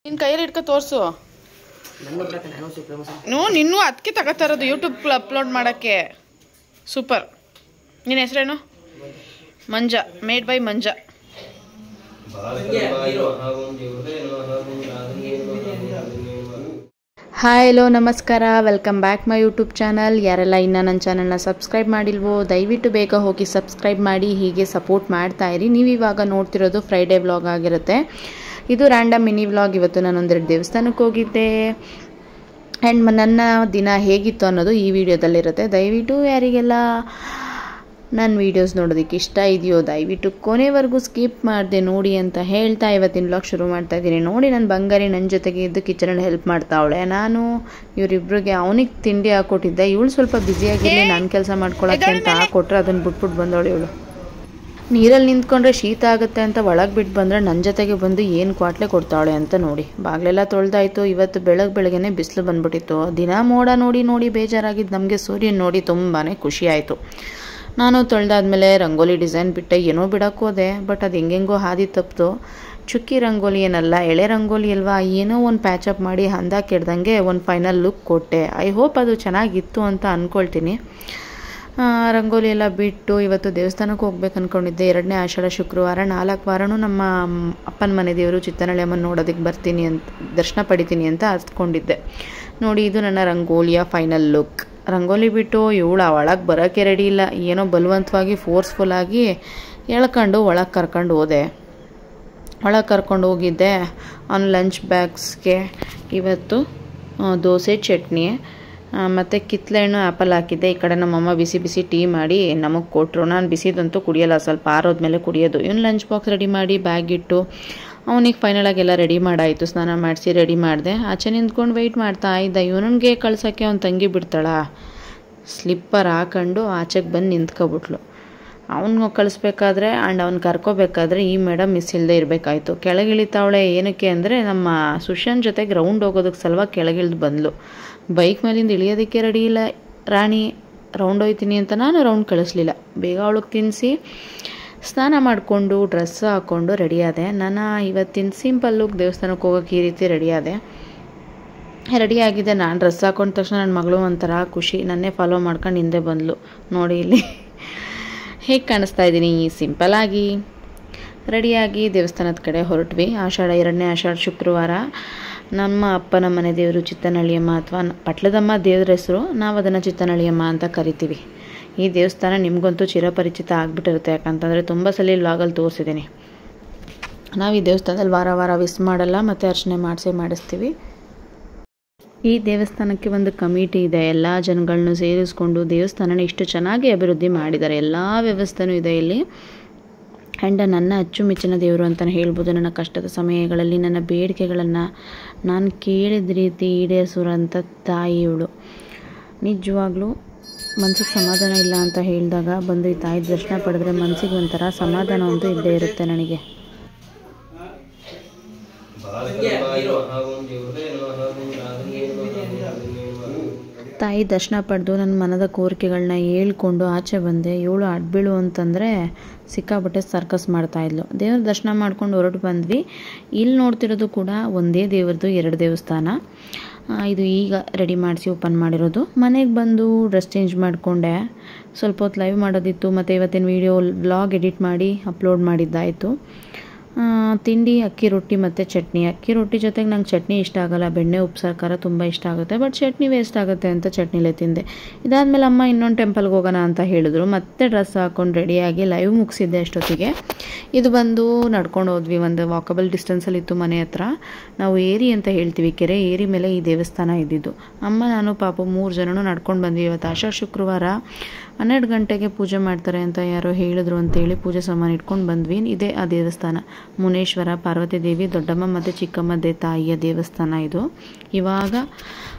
ನಿನ್ನ ಕೈಯಲ್ಲಿ ಇಟ್ಕೊ ತೋರಿಸು. ನಿನ್ನೂ ಅದಕ್ಕೆ ತಗೋತಾ ಇರೋದು ಯೂಟ್ಯೂಬ್ ಅಪ್ಲೋಡ್ ಮಾಡೋಕ್ಕೆ. ಸೂಪರ್. ನಿನ್ನ ಹೆಸರೇನು? Manja. Made by Manja. Hi hello ನಮಸ್ಕಾರ, welcome back my YouTube channel. ಯಾರೆಲ್ಲ ಇನ್ನೂ ನನ್ನ ಚಾನಲ್ನ ಸಬ್ಸ್ಕ್ರೈಬ್ ಮಾಡಿಲ್ವೋ ದಯವಿಟ್ಟು ಬೇಗ ಹೋಗಿ ಸಬ್ಸ್ಕ್ರೈಬ್ ಮಾಡಿ, ಹೀಗೆ ಸಪೋರ್ಟ್ ಮಾಡ್ತಾ ಇರಿ. ನೀವು ಇವಾಗ ನೋಡ್ತಿರೋದು ಫ್ರೈಡೇ ವ್ಲಾಗ್ ಆಗಿರುತ್ತೆ. ಇದು ರ್ಯಾಂಡಮ್ ಮಿನಿ ವ್ಲಾಗ್. ಇವತ್ತು ನಾನು ಒಂದೆರಡು ದೇವಸ್ಥಾನಕ್ಕೆ ಹೋಗಿದ್ದೆ ಆ್ಯಂಡ್ ನನ್ನ ದಿನ ಹೇಗಿತ್ತು ಅನ್ನೋದು ಈ ವಿಡಿಯೋದಲ್ಲಿರುತ್ತೆ. ದಯವಿಟ್ಟು ಯಾರಿಗೆಲ್ಲ ನನ್ನ ವೀಡಿಯೋಸ್ ನೋಡೋದಕ್ಕೆ ಇಷ್ಟ ಇದೆಯೋ ದಯವಿಟ್ಟು ಕೊನೆವರೆಗೂ ಸ್ಕಿಪ್ ಮಾಡಿದೆ ನೋಡಿ ಅಂತ ಹೇಳ್ತಾ ಇವತ್ತಿನ ವ್ಲಾಗ್ ಶುರು ಮಾಡ್ತಾ ಇದ್ದೀನಿ. ನೋಡಿ, ನನ್ನ ಬಂಗಾರಿ ನನ್ನ ಜೊತೆಗೆ ಇದ್ದು ಕಿಚನಲ್ಲಿ ಹೆಲ್ಪ್ ಮಾಡ್ತಾವಳೆ. ನಾನು ಇವರಿಬ್ಬರಿಗೆ ಅವನಿಗೆ ತಿಂಡಿ ಹಾಕ್ಕೊಟ್ಟಿದ್ದೆ. ಇವಳು ಸ್ವಲ್ಪ ಬ್ಯುಸಿಯಾಗಿರಲಿ, ನಾನು ಕೆಲಸ ಮಾಡ್ಕೊಳಕ್ಕೆ ಅಂತ ಹಾಕ್ಕೊಟ್ರೆ ಅದನ್ನು ಬಿಟ್ಬಿಟ್ಟು ಬಂದವಳು. ಇವಳು ನೀರಲ್ಲಿ ನಿಂತ್ಕೊಂಡ್ರೆ ಶೀತ ಆಗುತ್ತೆ ಅಂತ ಒಳಗೆ ಬಿಟ್ಟು ಬಂದರೆ ನನ್ನ ಜೊತೆಗೆ ಬಂದು ಏನು ಕ್ವಾಟ್ಲೆ ಕೊಡ್ತಾವಳೆ ಅಂತ ನೋಡಿ. ಬಾಗಿಲೆಲ್ಲ ತೊಳೆದಾಯಿತು. ಇವತ್ತು ಬೆಳಗ್ಗೆನೇ ಬಿಸಿಲು ಬಂದ್ಬಿಟ್ಟಿತ್ತು. ದಿನ ಮೋಡ ನೋಡಿ ನೋಡಿ ಬೇಜಾರಾಗಿದ್ದು ನಮಗೆ ಸೂರ್ಯನ ನೋಡಿ ತುಂಬಾ ಖುಷಿ ಆಯಿತು. ನಾನು ತೊಳೆದಾದ್ಮೇಲೆ ರಂಗೋಲಿ ಡಿಸೈನ್ ಬಿಟ್ಟೆ. ಏನೋ ಬಿಡೋಕ್ಕೆ ಹೋದೆ, ಬಟ್ ಅದು ಹೆಂಗೆಂಗೋ ಹಾದಿ ತಪ್ಪಿತು. ಚುಕ್ಕಿ ರಂಗೋಲಿ ಏನಲ್ಲ, ಎಳೆ ರಂಗೋಲಿ ಅಲ್ವಾ, ಏನೋ ಒಂದು ಪ್ಯಾಚಪ್ ಮಾಡಿ ಹಂದ ಕೆಡ್ದಂಗೆ ಒಂದು ಫೈನಲ್ ಲುಕ್ ಕೊಟ್ಟೆ. ಐ ಹೋಪ್ ಅದು ಚೆನ್ನಾಗಿತ್ತು ಅಂತ ಅಂದ್ಕೊಳ್ತೀನಿ. ರಂಗೋಲಿ ಎಲ್ಲ ಬಿಟ್ಟು ಇವತ್ತು ದೇವಸ್ಥಾನಕ್ಕೆ ಹೋಗ್ಬೇಕು ಅಂದ್ಕೊಂಡಿದ್ದೆ. 2ನೇ ಆಷಾಢ ಶುಕ್ರವಾರ. 4 ವಾರನೂ ನಮ್ಮ ಅಪ್ಪನ ಮನೆ ದೇವರು ಚಿತ್ತನಳ್ಳಿ ಅಮ್ಮನ ನೋಡೋದಕ್ಕೆ ಬರ್ತೀನಿ ಅಂತ, ದರ್ಶನ ಪಡಿತೀನಿ ಅಂತ ಹತ್ಕೊಂಡಿದ್ದೆ. ನೋಡಿ, ಇದು ನನ್ನ ರಂಗೋಲಿಯ ಫೈನಲ್ ಲುಕ್. ರಂಗೋಲಿ ಬಿಟ್ಟು ಇವಳು ಒಳಗೆ ಬರೋಕ್ಕೆ ರೆಡಿ ಇಲ್ಲ. ಏನೋ ಬಲವಂತವಾಗಿ ಫೋರ್ಸ್ಫುಲ್ಲಾಗಿ ಎಳ್ಕೊಂಡು ಒಳಗೆ ಕರ್ಕೊಂಡು ಹೋದೆ. ಒಳಗೆ ಕರ್ಕೊಂಡು ಹೋಗಿದ್ದೆ. ಅವ್ನ ಲಂಚ್ ಬ್ಯಾಗ್ಸ್ಗೆ ಇವತ್ತು ದೋಸೆ, ಚಟ್ನಿ ಮತ್ತು ಕಿತ್ಳೆಹಣ್ಣು, ಆ್ಯಪಲ್ ಹಾಕಿದ್ದೆ. ಈ ಕಡೆ ನಮ್ಮಮ್ಮ ಬಿಸಿ ಬಿಸಿ ಟೀ ಮಾಡಿ ನಮಗೆ ಕೊಟ್ಟರು. ನಾನು ಬಿಸಿದಂತೂ ಕುಡಿಯೋಲ್ಲ, ಸ್ವಲ್ಪ ಆರೋದ್ಮೇಲೆ ಕುಡಿಯೋದು. ಇವನು ಲಂಚ್ ಬಾಕ್ಸ್ ರೆಡಿ ಮಾಡಿ ಬ್ಯಾಗ್ ಇಟ್ಟು ಅವನಿಗೆ ಫೈನಲಾಗಿ ಎಲ್ಲ ರೆಡಿ ಮಾಡಾಯಿತು. ಸ್ನಾನ ಮಾಡಿಸಿ ರೆಡಿ ಮಾಡಿದೆ. ಆಚೆ ನಿಂತ್ಕೊಂಡು ವೆಯ್ಟ್ ಮಾಡ್ತಾ ಇದ್ದ. ಇವನಿಗೆ ಕಳ್ಸೋಕ್ಕೆ ಅವ್ನು ತಂಗಿ ಬಿಡ್ತಾಳ. ಸ್ಲಿಪ್ಪರ್ ಹಾಕೊಂಡು ಆಚೆಗೆ ಬಂದು ನಿಂತ್ಕೊಬಿಟ್ಲು. ಅವ್ನಿಗೆ ಕಳಿಸ್ಬೇಕಾದ್ರೆ ಆ್ಯಂಡ್ ಅವ್ನು ಕರ್ಕೋಬೇಕಾದ್ರೆ ಈ ಮೇಡಮ್ ಮಿಸ್ ಇಲ್ಲದೆ ಇರಬೇಕಾಯ್ತು. ಕೆಳಗಿಳಿತಾವಳೆ. ಏನಕ್ಕೆ ಅಂದರೆ ನಮ್ಮ ಸುಶಾಂತ್ ಜೊತೆಗೆ ರೌಂಡ್ ಹೋಗೋದಕ್ಕೆ ಸಲುವಾಗಿ ಕೆಳಗಿಳಿದು ಬಂದಳು. ಬೈಕ್ ಮೇಲಿಂದ ಇಳಿಯೋದಕ್ಕೆ ರೆಡಿ ಇಲ್ಲ ರಾಣಿ. ರೌಂಡ್ ಹೋಯ್ತೀನಿ ಅಂತ ನಾನು ರೌಂಡ್ ಕಳಿಸ್ಲಿಲ್ಲ. ಬೇಗ ಅವಳಿಗೆ ತಿನ್ನಿಸಿ ಸ್ನಾನ ಮಾಡಿಕೊಂಡು ಡ್ರೆಸ್ ಹಾಕ್ಕೊಂಡು ರೆಡಿಯಾದೆ. ನಾನು ಇವತ್ತಿನ ಸಿಂಪಲ್ ಲುಕ್ ದೇವಸ್ಥಾನಕ್ಕೆ ಹೋಗೋಕ್ಕೆ ಈ ರೀತಿ ರೆಡಿಯಾದೆ. ರೆಡಿಯಾಗಿದೆ. ನಾನು ಡ್ರೆಸ್ ಹಾಕೊಂಡ ತಕ್ಷಣ ನನ್ನ ಮಗಳು ಒಂಥರ ಖುಷಿ. ನನ್ನೇ ಫಾಲೋ ಮಾಡ್ಕೊಂಡು ಹಿಂದೆ ಬಂದಳು. ನೋಡಿ ಇಲ್ಲಿ ಹೇಗೆ ಕಾಣಿಸ್ತಾ ಇದ್ದೀನಿ ಸಿಂಪಲ್ಲಾಗಿ. ರೆಡಿಯಾಗಿ ದೇವಸ್ಥಾನದ ಕಡೆ ಹೊರಟ್ವಿ. 2ನೇ ಆಷಾಢ ಶುಕ್ರವಾರ. ನಮ್ಮ ಅಪ್ಪನ ಮನೆ ದೇವರು ಚಿತ್ತನಳ್ಳಿಯಮ್ಮ ಅಥವಾ ಪಟ್ಲದಮ್ಮ ದೇವ್ರ ಹೆಸರು. ನಾವು ಅದನ್ನು ಚಿತ್ತನಳ್ಳಿಯಮ್ಮ ಅಂತ ಕರಿತೀವಿ. ಈ ದೇವಸ್ಥಾನ ನಿಮಗಂತೂ ಚಿರಪರಿಚಿತ ಆಗಿಬಿಟ್ಟಿರುತ್ತೆ, ಯಾಕಂತಂದರೆ ತುಂಬ ಸಲ ವ್ಲಾಗಲ್ಲಿ ತೋರಿಸಿದ್ದೀನಿ. ನಾವು ಈ ದೇವಸ್ಥಾನದಲ್ಲಿ ವಾರ ವಾರ ವಿಸ್ ಮಾಡಲ್ಲ ಮತ್ತು ಅರ್ಚನೆ ಮಾಡಿಸ್ತೀವಿ. ಈ ದೇವಸ್ಥಾನಕ್ಕೆ ಒಂದು ಕಮಿಟಿ ಇದೆ. ಎಲ್ಲ ಜನಗಳನ್ನೂ ಸೇರಿಸ್ಕೊಂಡು ದೇವಸ್ಥಾನನ ಇಷ್ಟು ಚೆನ್ನಾಗಿ ಅಭಿವೃದ್ಧಿ ಮಾಡಿದ್ದಾರೆ. ಎಲ್ಲ ವ್ಯವಸ್ಥೆನೂ ಇದೆ ಇಲ್ಲಿ. ಆ್ಯಂಡ್ ನನ್ನ ಅಚ್ಚುಮೆಚ್ಚಿನ ದೇವರು ಅಂತಲೇ ಹೇಳ್ಬೋದು. ನನ್ನ ಕಷ್ಟದ ಸಮಯಗಳಲ್ಲಿ ನನ್ನ ಬೇಡಿಕೆಗಳನ್ನು ನಾನು ಕೇಳಿದ ರೀತಿ ಈಡೇರಿಸುವಂಥ ತಾಯಿ ಇವಳು. ನಿಜವಾಗ್ಲೂ ಮನಸ್ಸಿಗೆ ಸಮಾಧಾನ ಇಲ್ಲ ಅಂತ ಹೇಳಿದಾಗ ಬಂದು ಈ ತಾಯಿ ದರ್ಶನ ಪಡೆದ್ರೆ ಮನಸ್ಸಿಗೆ ಒಂಥರ ಸಮಾಧಾನ ಅಂತೂ ಇದ್ದೇ ಇರುತ್ತೆ ನನಗೆ. ತಾಯಿ ದರ್ಶನ ಪಡೆದು ನನ್ನ ಮನದ ಕೋರಿಕೆಗಳನ್ನ ಹೇಳ್ಕೊಂಡು ಆಚೆ ಬಂದೆ. ಇವಳು ಅಡ್ಬೀಳು ಅಂತಂದರೆ ಸಿಕ್ಕಾಪಟ್ಟೆ ಸರ್ಕಸ್ ಮಾಡ್ತಾಯಿದ್ಲು. ದೇವ್ರ ದರ್ಶನ ಮಾಡ್ಕೊಂಡು ಹೊರಟು ಬಂದ್ವಿ. ಇಲ್ಲಿ ನೋಡ್ತಿರೋದು ಕೂಡ ಒಂದೇ ದೇವ್ರದ್ದು 2 ದೇವಸ್ಥಾನ. ಇದು ಈಗ ರೆಡಿ ಮಾಡಿಸಿ ಓಪನ್ ಮಾಡಿರೋದು. ಮನೆಗೆ ಬಂದು ಡ್ರೆಸ್ ಚೇಂಜ್ ಮಾಡಿಕೊಂಡೆ. ಸ್ವಲ್ಪ ಹೊತ್ತು ಲೈವ್ ಮಾಡೋದಿತ್ತು ಮತ್ತು ಇವತ್ತಿನ ವೀಡಿಯೋ ವ್ಲಾಗ್ ಎಡಿಟ್ ಮಾಡಿ ಅಪ್ಲೋಡ್ ಮಾಡಿದ್ದಾಯಿತು. ತಿಂಡಿ ಅಕ್ಕಿ ರೊಟ್ಟಿ ಮತ್ತು ಚಟ್ನಿ. ಅಕ್ಕಿ ರೊಟ್ಟಿ ಜೊತೆಗೆ ನಂಗೆ ಚಟ್ನಿ ಇಷ್ಟ ಆಗೋಲ್ಲ. ಬೆಣ್ಣೆ ಉಪ್ಸಾರು ಖಾರ ತುಂಬ ಇಷ್ಟ ಆಗುತ್ತೆ, ಬಟ್ ಚಟ್ನಿ ವೇಸ್ಟ್ ಆಗುತ್ತೆ ಅಂತ ಚಟ್ನಿಲೇ ತಿಂದೆ. ಇದಾದಮೇಲೆ ಅಮ್ಮ ಇನ್ನೊಂದು ಟೆಂಪಲ್ಗೆ ಹೋಗೋಣ ಅಂತ ಹೇಳಿದ್ರು. ಮತ್ತೆ ಡ್ರೆಸ್ ಹಾಕ್ಕೊಂಡು ರೆಡಿಯಾಗಿ ಲೈವ್ ಮುಗಿಸಿದ್ದೆ ಅಷ್ಟೊತ್ತಿಗೆ. ಇದು ಬಂದು ನಡ್ಕೊಂಡು ಹೋದ್ವಿ. ಒಂದು ವಾಕಬಲ್ ಡಿಸ್ಟೆನ್ಸಲ್ಲಿತ್ತು ಮನೆ ಹತ್ರ. ನಾವು ಏರಿ ಅಂತ ಹೇಳ್ತೀವಿ, ಕೆರೆ ಏರಿ ಮೇಲೆ ಈ ದೇವಸ್ಥಾನ ಇದ್ದಿದ್ದು. ಅಮ್ಮ ನಾನು ಪಾಪು 3 ಜನನೂ ನಡ್ಕೊಂಡು ಬಂದ್ವಿ. ಇವತ್ತು ಆಷಾಢ ಶುಕ್ರವಾರ 12 ಗಂಟೆಗೆ ಪೂಜೆ ಮಾಡ್ತಾರೆ ಅಂತ ಯಾರೋ ಹೇಳಿದ್ರು ಅಂತೇಳಿ ಪೂಜೆ ಸಾಮಾನು ಇಟ್ಕೊಂಡು ಬಂದ್ವಿ. ಇದೇ ಆ ದೇವಸ್ಥಾನ. ಮುನೇಶ್ವರ, ಪಾರ್ವತಿ ದೇವಿ, ದೊಡ್ಡಮ್ಮ ಮತ್ತು ಚಿಕ್ಕಮ್ಮ ತಾಯಿಯ ದೇವಸ್ಥಾನ ಇದು. ಇವಾಗ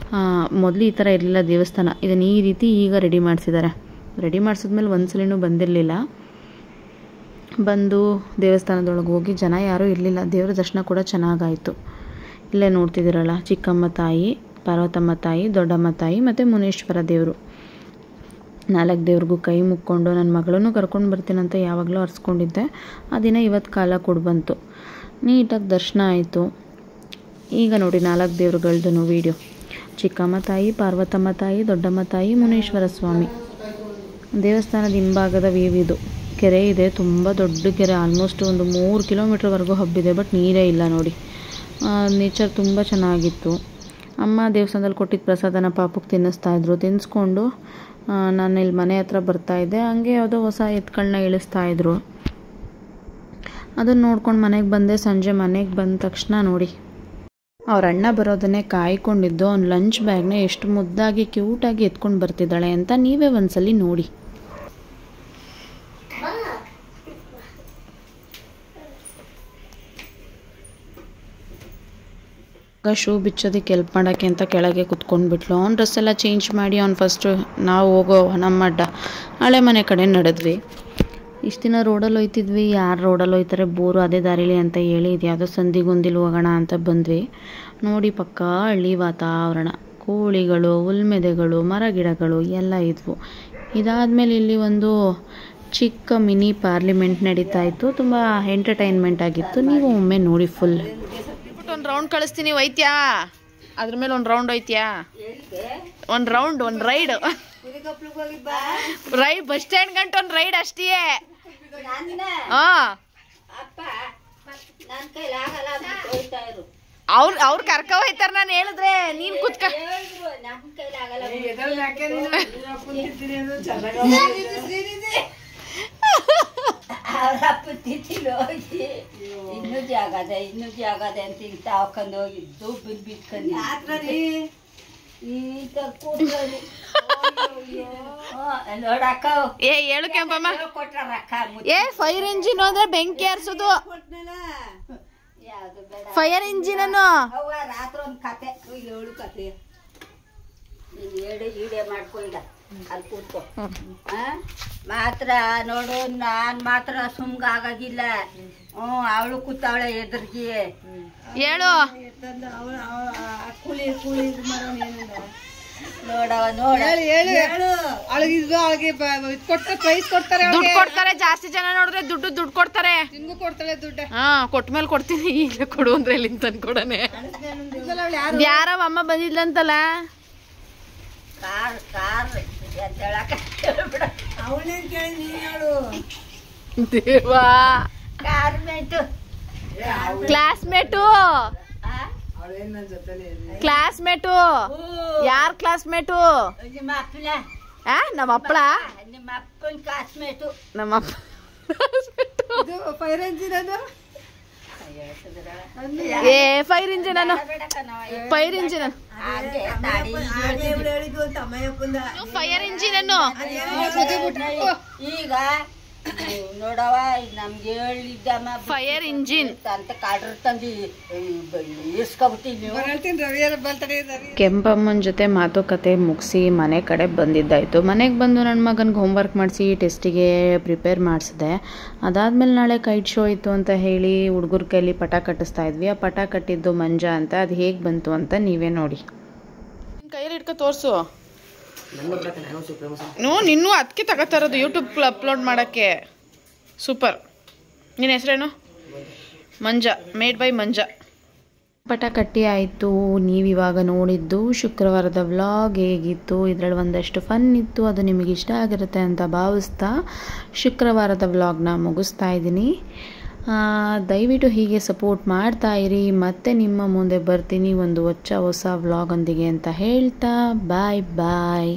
ಮೊದಲು ಈ ಥರ ಇರಲಿಲ್ಲ ದೇವಸ್ಥಾನ. ಇದನ್ನು ಈ ರೀತಿ ಈಗ ರೆಡಿ ಮಾಡಿಸಿದ್ದಾರೆ. ರೆಡಿ ಮಾಡಿಸಿದ್ಮೇಲೆ ಒಂದ್ಸಲಿನೂ ಬಂದಿರಲಿಲ್ಲ. ಬಂದು ದೇವಸ್ಥಾನದೊಳಗೆ ಹೋಗಿ ಜನ ಯಾರೂ ಇರಲಿಲ್ಲ. ದೇವರ ದರ್ಶನ ಕೂಡ ಚೆನ್ನಾಗಾಯಿತು. ಇಲ್ಲೇ ನೋಡ್ತಿದ್ದೀರಲ್ಲ, ಚಿಕ್ಕಮ್ಮ ತಾಯಿ, ಪಾರ್ವತಮ್ಮ ತಾಯಿ, ದೊಡ್ಡಮ್ಮ ತಾಯಿ ಮತ್ತು ಮುನೇಶ್ವರ ದೇವರು. 4 ದೇವ್ರಿಗೂ ಕೈ ಮುಕ್ಕೊಂಡು ನನ್ನ ಮಗಳನ್ನು ಕರ್ಕೊಂಡು ಬರ್ತೀನಂತ ಯಾವಾಗಲೂ ಅರ್ಸ್ಕೊಂಡಿದ್ದೆ. ಆ ದಿನ ಇವತ್ತು ಕಾಲ ಕೊಡು ಬಂತು. ನೀಟಾಗಿ ದರ್ಶನ ಆಯಿತು. ಈಗ ನೋಡಿ 4 ದೇವ್ರುಗಳದ್ದು ವೀಡಿಯೋ. ಚಿಕ್ಕಮ್ಮ ತಾಯಿ, ಪಾರ್ವತಮ್ಮ ತಾಯಿ, ದೊಡ್ಡಮ್ಮ ತಾಯಿ, ಮುನೇಶ್ವರ ಸ್ವಾಮಿ. ದೇವಸ್ಥಾನದ ಹಿಂಭಾಗದ ವ್ಯೂ ಇದು. ಕೆರೆ ಇದೆ, ತುಂಬ ದೊಡ್ಡ ಕೆರೆ, ಆಲ್ಮೋಸ್ಟ್ ಒಂದು 3 ಕಿಲೋಮೀಟ್ರ್ವರೆಗೂ ಹಬ್ಬಿದೆ, ಬಟ್ ನೀರೇ ಇಲ್ಲ ನೋಡಿ. ನೇಚರ್ ತುಂಬ ಚೆನ್ನಾಗಿತ್ತು. ಅಮ್ಮ ದೇವಸ್ಥಾನದಲ್ಲಿ ಕೊಟ್ಟಿದ್ದ ಪ್ರಸಾದನ ಪಾಪಕ್ಕೆ ತಿನ್ನಿಸ್ತಾಯಿದ್ರು. ತಿನ್ನಿಸ್ಕೊಂಡು ನಾನು ಇಲ್ಲಿ ಮನೆ ಹತ್ರ ಬರ್ತಾಯಿದ್ದೆ. ಹಂಗೆ ಯಾವುದೋ ಹೊಸ ಎತ್ಗಳನ್ನ ಇಳಿಸ್ತಾಯಿದ್ರು. ಅದನ್ನು ನೋಡ್ಕೊಂಡು ಮನೆಗೆ ಬಂದೆ. ಸಂಜೆ ಮನೆಗೆ ಬಂದ ತಕ್ಷಣ ನೋಡಿ, ಅವ್ರ ಅಣ್ಣ ಬರೋದನ್ನೇ ಕಾಯ್ಕೊಂಡಿದ್ದು. ಅವ್ನ ಲಂಚ್ ಬ್ಯಾಗ್ನ ಎಷ್ಟು ಮುದ್ದಾಗಿ ಕ್ಯೂಟಾಗಿ ಎತ್ಕೊಂಡು ಬರ್ತಿದ್ದಾಳೆ ಅಂತ ನೀವೇ ಒಂದ್ಸಲಿ ನೋಡಿ. ಶೂ ಬಿಚ್ಚೋದಕ್ಕೆ ಹೆಲ್ಪ್ ಮಾಡೋಕ್ಕೆ ಅಂತ ಕೆಳಗೆ ಕುತ್ಕೊಂಡ್ಬಿಟ್ಲು. ಅವ್ನ ಡ್ರೆಸ್ ಎಲ್ಲ ಚೇಂಜ್ ಮಾಡಿ ಅವ್ನು ಫಸ್ಟು ನಾವು ಹೋಗೋ ನಮ್ಮ ಹಳೆ ಮನೆ ಕಡೆ ನಡೆದ್ವಿ. ಇಷ್ಟು ದಿನ ರೋಡಲ್ಲಿ ಹೋಯ್ತಿದ್ವಿ. ಯಾರು ರೋಡಲ್ಲಿ ಹೋಯ್ತಾರೆ, ಬೋರು, ಅದೇ ದಾರಿಲಿ ಅಂತ ಹೇಳಿ ಇದು ಯಾವುದೋ ಸಂದಿಗೊಂದಿಲು ಹೋಗೋಣ ಅಂತ ಬಂದ್ವಿ. ನೋಡಿ ಪಕ್ಕಾ ಹಳ್ಳಿ ವಾತಾವರಣ, ಕೋಳಿಗಳು, ಹುಲ್ಮೆದೆಗಳು, ಮರ ಗಿಡಗಳು ಎಲ್ಲ ಇದ್ವು. ಇದಾದಮೇಲೆ ಇಲ್ಲಿ ಒಂದು ಚಿಕ್ಕ ಮಿನಿ ಪಾರ್ಲಿಮೆಂಟ್ ನಡೀತಾ ಇತ್ತು. ತುಂಬ ಎಂಟರ್ಟೈನ್ಮೆಂಟ್ ಆಗಿತ್ತು. ನೀವು ಒಮ್ಮೆ ನೋಡಿ ಫುಲ್. ಒಂದು ರೌಂಡ್ ಕಳಿಸ್ತೀನಿ, ಒಯ್ತ್ಯಾ? ಅದ್ರ ಮೇಲೆ ಒಂದು ರೌಂಡ್ ಒಯ್ತ್ಯಾ? ಒಂದು ರೌಂಡ್, ಒಂದು ರೈಡ್ ಬಸ್ ಸ್ಟ್ಯಾಂಡ್ ಗಂಟ ಒಂದು ರೈಡ್ ಅಷ್ಟೇ. ಅವ್ರು ಕರ್ಕ ಹೋಯ್ತಾರ. ನಾನು ಹೇಳಿದ್ರೆ ನೀನ್ ಕುತ್ಕ. ಇನ್ನು ಜಾಗದೆ ಅಂತ ಇಂತ ಹಾಕೊಂಡು ಹೋಗಿದ್ದು ಬಿಟ್ಕೊಂಡು ನೋಡಕ್ಕ. ಏ ಹೇಳು ಕೆಂಪಮ್ಮ. ಏ ಫೈರ್ ಇಂಜಿನ್ ಅಂದ್ರೆ ಬೆಂಕಿ ಹಾರಿಸೋದು. ಫೈರ್ ಇಂಜಿನ್ ಅನ್ನು ರಾತ್ರಿ ಒಂದ್ ಕತೆ ಏಳು ಕತೆ ಈಡೆ ಮಾಡ್ಕೊ. ಈಗ ಅಲ್ಲಿ ಕೂತ್ಕೊ. ಮಾತ್ರ ನೋಡು, ನಾನ್ ಮಾತ್ರ ಸುಮ್ಗ ಆಗಾಗಿಲ್ಲ. ಅವಳು ಕೂತಾವಳೆ ಎದುರ್ಗಿ. ಹೇಳು ನೋಡವ ದುಡ್ಡು ಕೊಡ್ತಾರೆ. ಜಾಸ್ತಿ ಜನ ನೋಡಿದ್ರೆ ದುಡ್ಡು ಕೊಡ್ತಾರೆ. ಹಾ, ಕೊಟ್ಮೇಲೆ ಕೊಡ್ತೀನಿ. ಈಗ ಕೊಡು ಅಂದ್ರೆ ಎಲ್ಲಿಂದ ತಂದ್ಕೊಡನೆ. ಯಾರವ ಅಮ್ಮ ಬಂದಿದ್ಲಂತಲ್ಲ. ದೇವಾ, ಕ್ಲಾಸ್ಮೇಟು. ಯಾರ್ ಕ್ಲಾಸ್ಮೇಟು? ನಮ್ಮ ಅಪ್ಪಳ. ನಿಮ್ಮ ಅಪ್ಪನ ಕ್ಲಾಸ್ಮೇಟು. ನಮ್ಮ ಅಪ್ಪ ಫೈರ್ ಇಂಜಿನ್ ಅದು. ಏ ಫೈರ್ ಇಂಜಿನ್ ಅನ್ನು, ಫೈರ್ ಇಂಜಿನ್ ಫೈರ್ ಇಂಜಿನ್ ಅನ್ನು. ಈಗ ನೋಡವ, ನಮ್ಗೆ ಹೇಳಿದ್ದಮ್ಮ ಫೈರ್ ಇಂಜಿನ್ ಅಂತ ಕಾಡ್ರ ತಂದು ಇಸ್ಕೊಬಿಟ್ಟಿನಿ. ಕೆಂಪಮ್ಮನ ಜೊತೆ ಮಾತುಕತೆ ಮುಗಿಸಿ ಮನೆ ಕಡೆ ಬಂದಿದ್ದಾಯಿತು. ಮನೆಗೆ ಬಂದು ನನ್ನ ಮಗನಿಗೆ ಹೋಮ್ವರ್ಕ್ ಮಾಡಿಸಿ ಟೆಸ್ಟಿಗೆ ಪ್ರಿಪೇರ್ ಮಾಡಿಸಿದೆ. ಅದಾದಮೇಲೆ ನಾಳೆ ಕೈಟ್ ಶೋ ಇತ್ತು ಅಂತ ಹೇಳಿ ಹುಡುಗರ ಕೈಲಿ ಪಟ ಕಟ್ಟಿಸ್ತಾ ಇದ್ವಿ. ಆ ಪಟ ಕಟ್ಟಿದ್ದು ಮಂಜ ಅಂತ. ಅದು ಹೇಗೆ ಬಂತು ಅಂತ ನೀವೇ ನೋಡಿ. ಕೈಯಲ್ಲಿ ಇಟ್ಕೊ ತೋರಿಸು. ನಿನ್ನೂ ಅದಕ್ಕೆ ತಗೋತಾ ಇರೋದು ಯೂಟ್ಯೂಬ್ ಅಪ್ಲೋಡ್ ಮಾಡೋಕ್ಕೆ. ಸೂಪರ್. ನಿನ್ನ ಹೆಸರೇನು? ಮಂಜ, ಮೇಡ್ ಬೈ ಮಂಜ. ಪಟ ಕಟ್ಟಿ ಆಯಿತು. ನೀವಿವಾಗ ನೋಡಿದ್ದು ಶುಕ್ರವಾರದ ವ್ಲಾಗ್ ಹೇಗಿತ್ತು, ಇದರಲ್ಲಿ ಒಂದಷ್ಟು ಫನ್ ಇತ್ತು. ಅದು ನಿಮಗೆ ಇಷ್ಟ ಆಗಿರುತ್ತೆ ಅಂತ ಭಾವಿಸ್ತಾ ಶುಕ್ರವಾರದ ವ್ಲಾಗ್ನ ಮುಗಿಸ್ತಾ ಇದ್ದೀನಿ. ದಯವಿಟ್ಟು ಹೀಗೆ ಸಪೋರ್ಟ್ ಮಾಡ್ತಾ ಇರಿ. ಮತ್ತೆ ನಿಮ್ಮ ಮುಂದೆ ಬರ್ತೀನಿ ಒಂದು ಹೊಸ ವ್ಲಾಗೊಂದಿಗೆ ಅಂತ ಹೇಳ್ತಾ ಬಾಯ್ ಬಾಯ್.